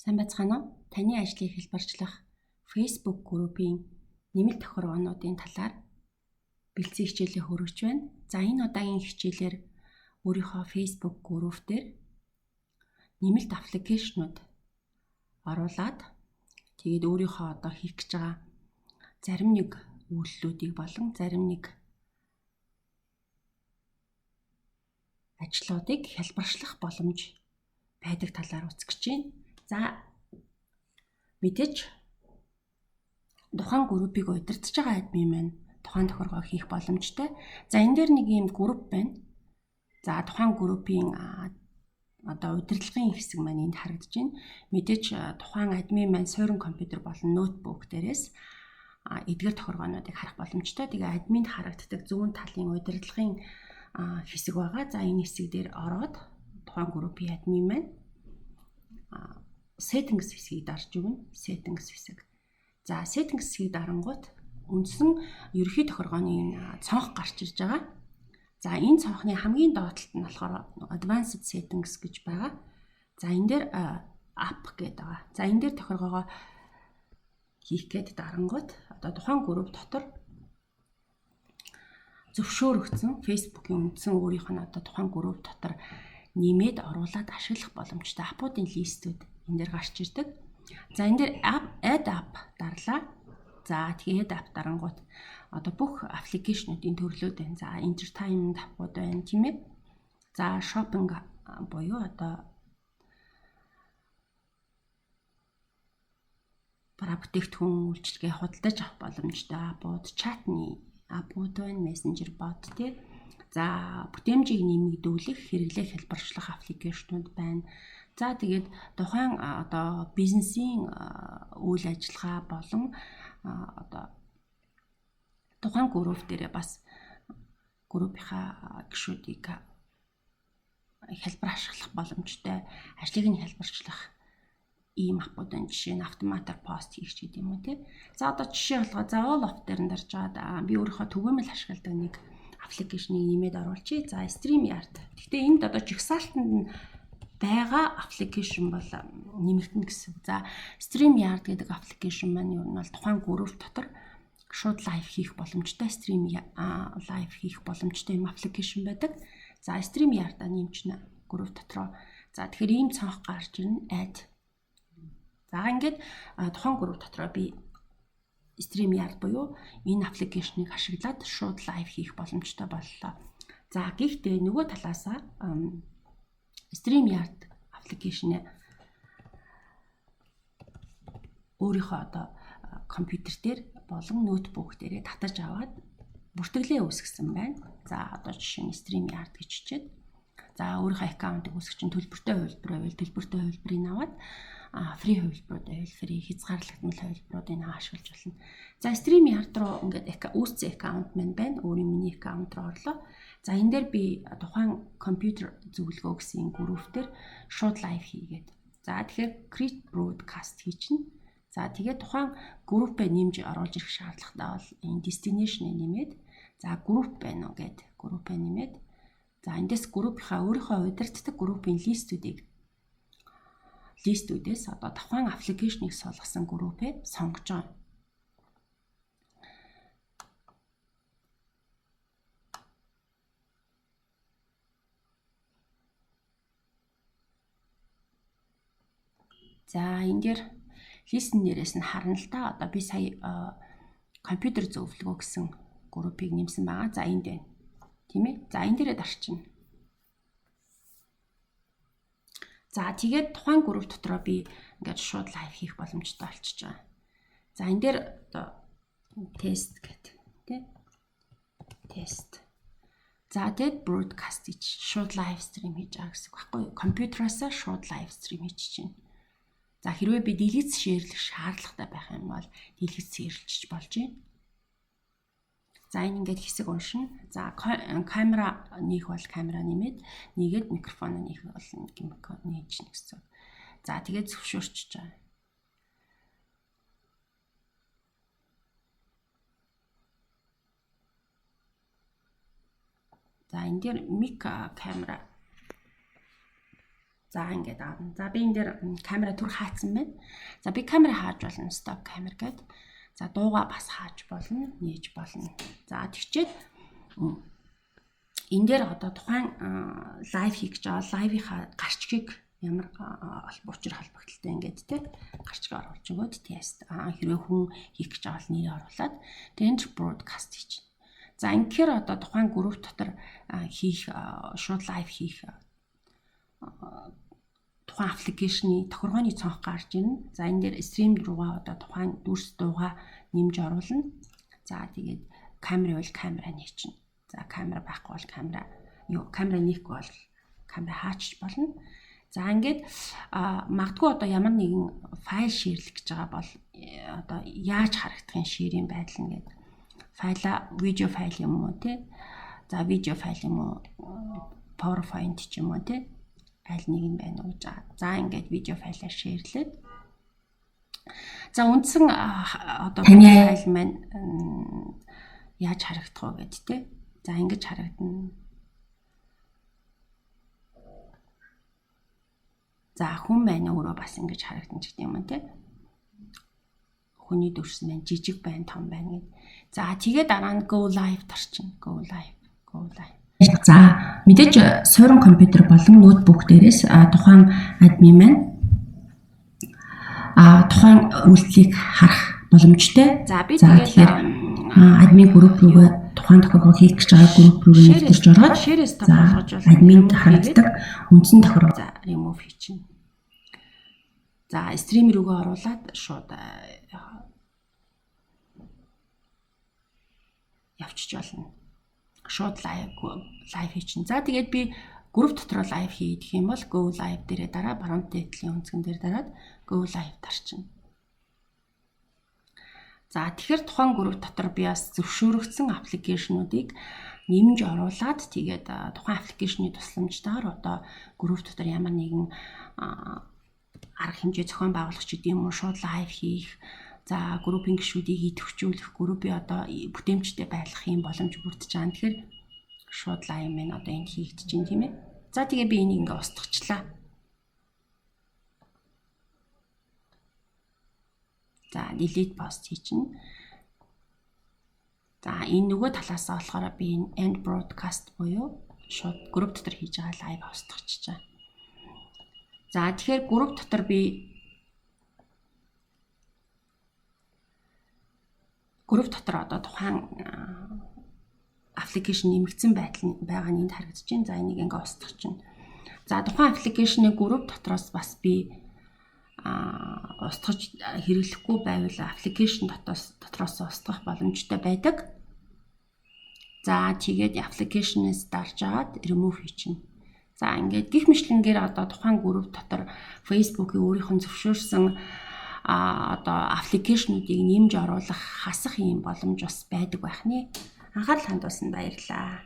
Сайн байцгаана уу? Таны ажлыг хэлбэрчлэх Facebook группийн нэмэлт тохиргоонуудын талаар бэлдсэн хичээлээ хөрвж байна. За энэ удаагийн хичээлээр өөрийнхөө Facebook групп дээр нэмэлт аппликейшнууд оруулаад тэгээд өөрийнхөө одоо хийх гэж байгаа зарим нэг үйлдэлүүдийг болон зарим нэг ажлуудыг хялбарчлах боломж байдаг талаар үзэж байна. За мэдээж тухайн группийг удирдах байгаа админ маань тухайн тохиргоо хийх боломжтой. За энэ дээр нэг юм групп байна. За тухайн группийн одоо удирдлагын хэсэг маань энд харагдаж байна. Мэдээж тухайн админ маань суурин компьютер болон ноутбук дээрээс эдгээр тохиргоонуудыг харах боломжтой. Тэгээ админд харагддаг зүүн талын удирдлагын хэсэг байгаа. За энэ хэсэг дээр ороод тухайн группийн админ маань settings хэсгийг дарж өгнө. Settings хэсэг. За settings хэсгийг дарангуут үндсэн ерөнхий тохиргооны цонх гарч ирж байгаа. За энэ цонхны хамгийн доотлолт нь болохоор advanced settings гэж байгаа. За энэ дээр app гэдэг байгаа. За энэ дээр тохиргоогоо хийх гээд дарангуут одоо тухайн групп дотор зөвшөөрөгдсөн Facebook-ийн үндсэн өөрийнх нь одоо тухайн групп дотор нэмээд оруулаад ашиглах боломжтой аппуудын листүүд энэ дээр гарч ирдэг. За энэ дээр add app дарлаа. За тэгээд add app дарангуут одоо бүх аппликейшнуудын төрлүүд байна. За entertainment аппууд байна, тийм ээ. За shopping буюу одоо бүтээгдэхүүн үйлчилгээ худалдаж авах боломжтой аппууд, чатны аппууд байна, messenger bot тий. За бүтээмжийг нэмэгдүүлэх, хэрэглээ хэлбэрчлэх аппликейшнууд байна. За тэгээд тухайн одоо бизнесийн үйл ажиллагаа болон одоо тухайн групп дээр бас группийнхаа гишүүдийг хэлбэр ашиглах боломжтой, ажлыг нь хэлбэрчлэх ийм аппууд байна. Жишээ нь автоматар пост хийх гэдэг юм уу тий. За одоо жишээ болгоо. За all of дээр нь дарж байгаа. Би өөрийнхөө түгээмэл ашигладаг нэг аппликейшнийг нэмээд оруулчих. За StreamYard. Гэхдээ энд одоо жигсаалтанд нь байгаа аппликейшн бол нэмэгдэнэ гэсэн. За StreamYard гэдэг аппликейшн маань юу нь бол тухайн групп дотор шууд лайв хийх боломжтой стрим лайв хийх боломжтой юм аппликейшн байдаг. За StreamYard-а нэмчнэ групп дотроо. За тэгэхээр ийм цонх гарч ирнэ add. За ингээд тухайн групп дотроо би StreamYard буюу энэ аппликейшнийг ашиглаад шууд лайв хийх боломжтой боллоо. За гэхдээ нөгөө талаасаа StreamYard аппликейшнээ өөрийнхөө одоо компьютер дээр болон ноутбук дээрээ татаж аваад бүртгэлээ үүсгэсэн байна. За одоо жишээ нь StreamYard гэж хичээд за өөрийнхөө аккаунтыг үүсгэж чинь төлбөртэй хувилбар байвал төлбөртэй хувилбарыг аваад фри хувилбарууд байвал фри, хязгаарлагдмал хувилбаруудыг ашиглаж болно. За StreamYard руу ингээд үүссэн аккаунт маань байна. Өөрийн миний аккаунт руу орлоо. За энэ дээр би тухайн компьютер зөвлөгөө гэсэн групп дээр шууд лайв хийгээд. За тэгэхээр create broadcast хийчихнэ. За тэгээд тухайн группээ нэмж оруулж ирэх шаардлагатай бол энэ destination-ыг нэмээд за групп байна уу гэд группээ нэмээд за эндээс группийнхаа өөрийнхөө удирддаг группийн листүүдээс одоо тухайн аппликейшнийг суулгасан группээ сонгож байгаа. За энэ дээр листэн дээрээс нь харна л да. Одоо би сая компьютер зөвлөгөө гэсэн группийг нэмсэн байгаа. За энд байна. Тийм ээ. За энэ дээрээ дарчихна. За тэгээд тухайн групп дотроо би ингээд шууд лайв хийх боломжтой болчихж байгаа. За энэ дээр одоо тест гэдэг тийм тест. За тэгээд broadcast гэж шууд лайв стрим хийж байгаа гэсэн үг байхгүй юу? Компьютераасаа шууд лайв стрим хийж чинь. За хэрвээ би дэлгэц шеэрлэх шаардлагатай байх юм бол дэлгэц шеэрлчих болж байна. За энэ ингээд хэсэг уншина. За камера нээх бол камера нэмээд нэгээд микрофон нээх бол микрофон нээж гэсэн. За тэгээд зөвшөөрчж байгаа. За энэ дээр мик камера За ингээд аавна. За би энэ дээр камера түр хаацсан байна. За би камера хааж болно, стоп камер гэдэг. За дууга бас хааж болно, нээж болно. За тэгчээд энэ дээр одоо тухайн лайв хийх гэж байгаа лайвынхаа гарчгийг ямар учир холбогдолтой ингээд те гарчиг оруулж өгөөд тест хэрвээ хүн хийх гэж байгаа нэрээ оруулаад тэгээд broadcast хийж. За ингэхээр одоо тухайн групп дотор хийх шууд лайв хийх тухайн аппликейшны тохиргооны цонх гарч ирнэ. За энэ дээр стрим руугаа одоо тухайн дүрс дуугаа нэмж оруулна. За тэгээд камера бол камера нээчихнэ. За камера байхгүй бол камера нээхгүй бол камера хаачих болно. За ингээд магадгүй одоо ямар нэгэн файл ширлэх гэж байгаа бол одоо яаж харагдахын ширийн байдал нь гэдэг. Файла видео файл юм уу те? За видео файл юм уу? PowerPoint ч юм уу те? Аль нэг нь байна уу гэж байгаа. За ингээд видео файлаар шеэрлээд. За үндсэн одоо файл маань яаж харагдах вэ гэд те. За ингэж харагдана. За хүн байна өөрөө бас ингэж харагдана ч гэдэг юм те. Хүний дүрс маань жижиг байна, том байна гэд. За тэгээд дараа нь go live тарчин. Go live. За мэдээж суурин компьютер болон ноутбук дээрээс тухайн админ маань тухайн үйлдэлийг харах боломжтой. За би тэгээд админ групп руугаа тухайн тохиолдол хийх гэж байгаа групп руугаа нэвтэрч ороод админ харагддаг үндсэн тохиолдол за remove хийчихнэ. За стрим руугаа оруулаад шууд явчих болно. Шууд лайв хийчин. За тэгээд би групп дотор лайв хийх юм бол go live дээрээ дараа baron title-ийн үнцгэн дээр дараад go live тарчин. За тэгэхээр тухайн групп дотор би бас зөвшөөрөгдсөн аппликейшнуудыг нэмж оруулаад тэгээд тухайн аппликейшны тусламжтайгаар одоо групп дотор ямар нэгэн арга хэмжээ зохион байгуулах ч гэдэм юм уу шууд лайв хийх. За группийн гишүүдийг идэвхжүүлэх, группийн одоо бүтээмжтэй байлгах юм боломж бүрдэж байгаа. Тэгэхээр шууд лайв мэн одоо энд хийгдэж байна тийм ээ. За тэгээ би энийг ингээ устгачлаа. За delete post хийчихнэ. За энэ нөгөө талаасаа болохоор би end broadcast буюу шууд групп дотор хийж байгаа лайв устгачаа. За тэгэхээр групп дотор би групп дотор одоо тухайн аппликейшн нэмэгдсэн байдал байгаа нь энд харагдаж байна. За энийг ингээ устгах чинь. За тухайн аппликейшны групп дотроос бас би устгаж хэрэглэхгүй байвал аппликейшн дотроос устгах боломжтой байдаг. За тэгээд аппликейшнээс дарж аваад remove хийчихнэ. За ингээд гих мэтлэнгээр одоо тухайн групп дотор Facebook-ийн өөрийнх нь зөвшөөрсөн одоо аппликейшнуудыг нэмж оруулах хасах юм боломж бас байдаг байх нэ. Анхаарал хандуулсанд баярлалаа.